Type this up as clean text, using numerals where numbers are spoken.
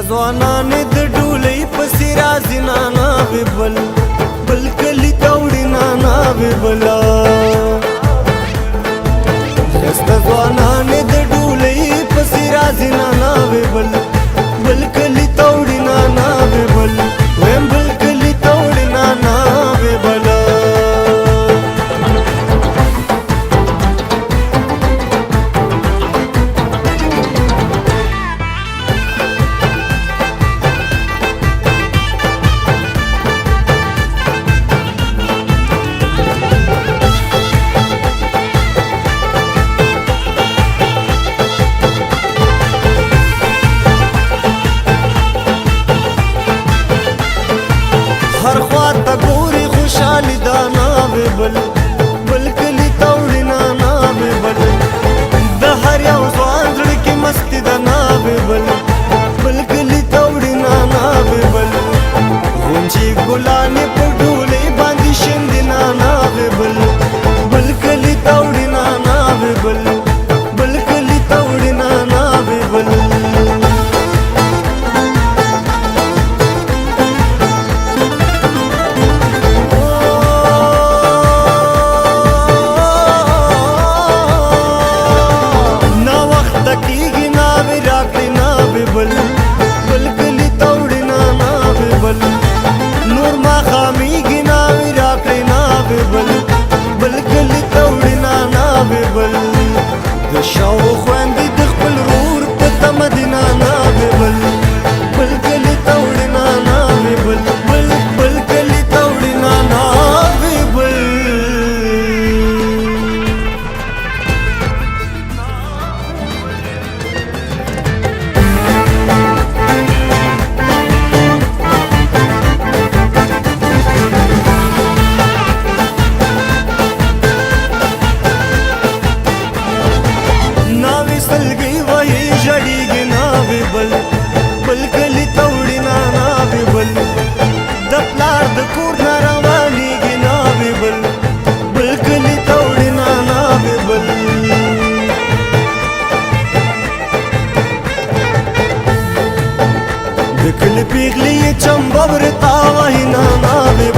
ځوانانې د ډولۍ پسې راځي ناناوې بل کلي ته وړي ناناوې بله ښایسته ځوانانې د ډولۍ پسې راځي ناناوې بل کلي ته وړي ناناوې ویم بل کلي ته وړي ناناوې بله هر خوا ته ګوري خوشحالي دا ناوې بل کلي ته وړي ناناوې د هر یو ځوان زړه کې مستي د ناوې بل کلي ته وړي ناناوې غونچې ګلانې په ډولۍ باندې شیندي ناناوې بل کلي ته وړي ناناوې بل کلي ته وړي ناناوې بل کلي ته وړي ناناوې نور ماښامېږي ناوې راکړې ناوې بل کلي ته وړي ناناوې د شاو خویندې د خپل ورور په تمه دي ناناوې بل کلي ته وړي ناناوې بل کلي ته وړي ناناوې سلګي وهي ژړېږي ناوې بل کلي ته وړي ناناوې د پلار د کور نه روانېږي ناوې بل کلي ته وړي ناناوې د کلي پېغلې یې چمبه ورته وهي ناناوې